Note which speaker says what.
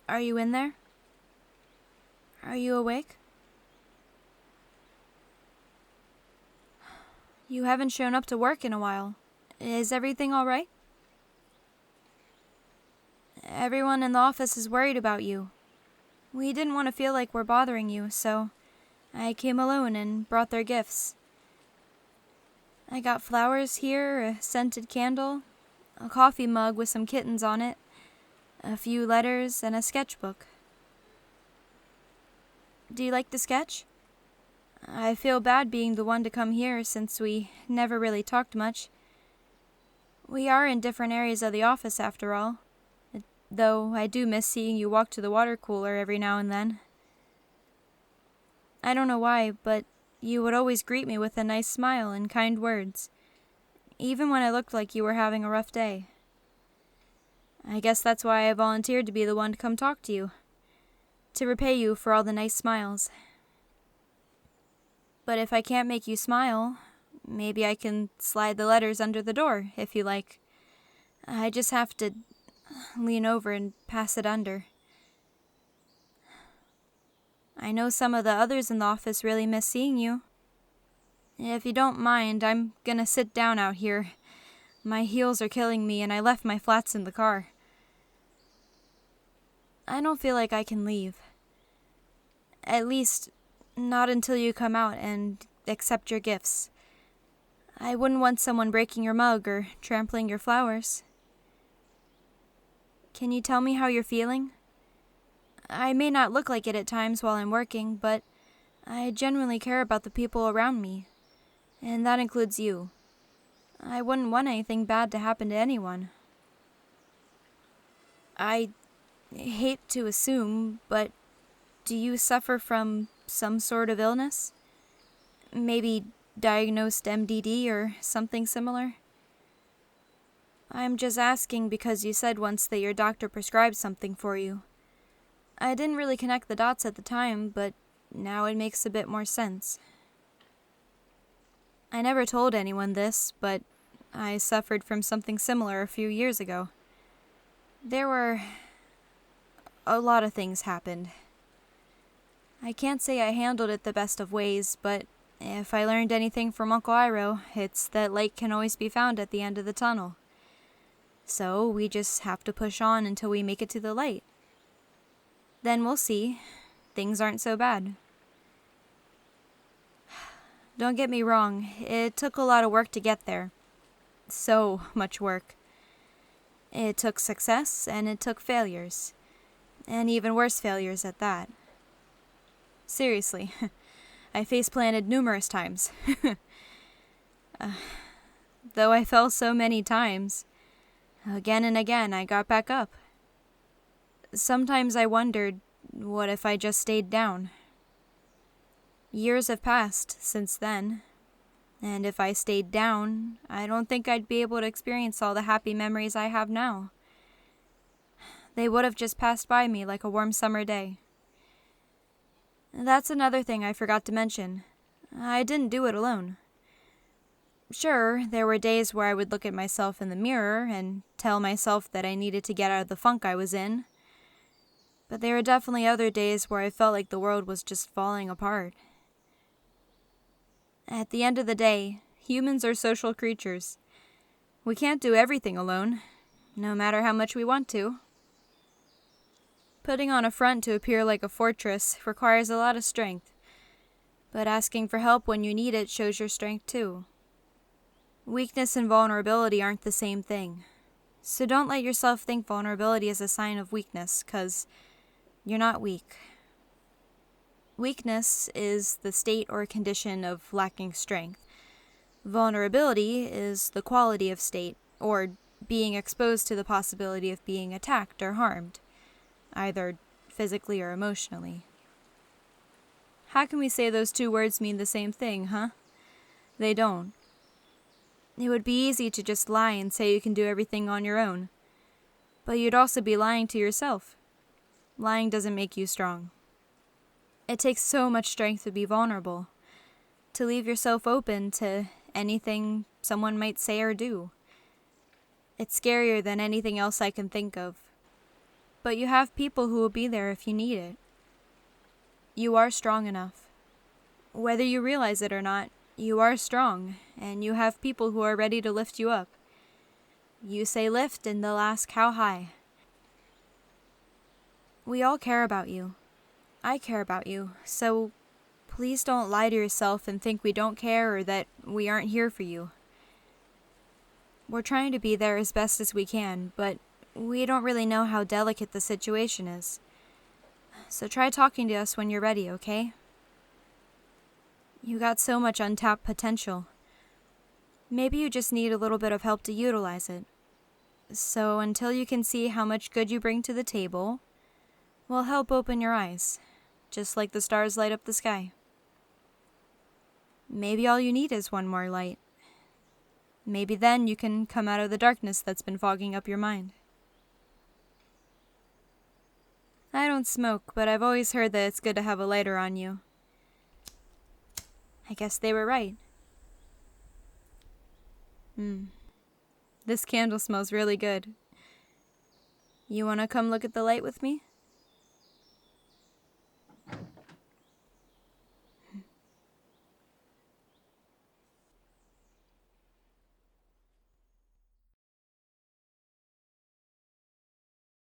Speaker 1: Are you in there? Are you awake? You haven't shown up to work in a while. Is everything all right? Everyone in the office is worried about you. We didn't want to feel like we're bothering you, so I came alone and brought their gifts. I got flowers here, a scented candle, a coffee mug with some kittens on it, a few letters, and a sketchbook. Do you like to sketch? I feel bad being the one to come here since we never really talked much. We are in different areas of the office after all, though I do miss seeing you walk to the water cooler every now and then. I don't know why, but you would always greet me with a nice smile and kind words, even when I looked like you were having a rough day. I guess that's why I volunteered to be the one to come talk to you, to repay you for all the nice smiles. But if I can't make you smile, maybe I can slide the letters under the door, if you like. I just have to lean over and pass it under. I know some of the others in the office really miss seeing you. If you don't mind, I'm gonna sit down out here. My heels are killing me and I left my flats in the car. I don't feel like I can leave. At least, not until you come out and accept your gifts. I wouldn't want someone breaking your mug or trampling your flowers. Can you tell me how you're feeling? I may not look like it at times while I'm working, but I genuinely care about the people around me, and that includes you. I wouldn't want anything bad to happen to anyone. I hate to assume, but do you suffer from some sort of illness? Maybe diagnosed MDD or something similar? I'm just asking because you said once that your doctor prescribed something for you. I didn't really connect the dots at the time, but now it makes a bit more sense. I never told anyone this, but I suffered from something similar a few years ago. A lot of things happened. I can't say I handled it the best of ways, but if I learned anything from Uncle Iro, it's that light can always be found at the end of the tunnel. So we just have to push on until we make it to the light. Then we'll see. Things aren't so bad. Don't get me wrong, it took a lot of work to get there. So much work. It took success, and it took failures. And even worse failures at that. Seriously, I face-planted numerous times. Though I fell so many times, again and again I got back up. Sometimes I wondered, what if I just stayed down? Years have passed since then, and if I stayed down, I don't think I'd be able to experience all the happy memories I have now. They would have just passed by me like a warm summer day. That's another thing I forgot to mention. I didn't do it alone. Sure, there were days where I would look at myself in the mirror and tell myself that I needed to get out of the funk I was in. But there were definitely other days where I felt like the world was just falling apart. At the end of the day, humans are social creatures. We can't do everything alone, no matter how much we want to. Putting on a front to appear like a fortress requires a lot of strength, but asking for help when you need it shows your strength too. Weakness and vulnerability aren't the same thing, so don't let yourself think vulnerability is a sign of weakness, 'cause you're not weak. Weakness is the state or condition of lacking strength. Vulnerability is the quality of state, or being exposed to the possibility of being attacked or harmed, either physically or emotionally. How can we say those two words mean the same thing, huh? They don't. It would be easy to just lie and say you can do everything on your own, but you'd also be lying to yourself. Lying doesn't make you strong. It takes so much strength to be vulnerable, to leave yourself open to anything someone might say or do. It's scarier than anything else I can think of. but you have people who will be there if you need it. You are strong enough. Whether you realize it or not, you are strong, and you have people who are ready to lift you up. You say lift, and they'll ask how high. We all care about you. I care about you, so please don't lie to yourself and think we don't care or that we aren't here for you. We're trying to be there as best as we can, but we don't really know how delicate the situation is. So try talking to us when you're ready, okay? You got so much untapped potential. Maybe you just need a little bit of help to utilize it. So until you can see how much good you bring to the table, we'll help open your eyes, just like the stars light up the sky. Maybe all you need is one more light. Maybe then you can come out of the darkness that's been fogging up your mind. I don't smoke, but I've always heard that it's good to have a lighter on you. I guess they were right. This candle smells really good. You want to come look at the light with me?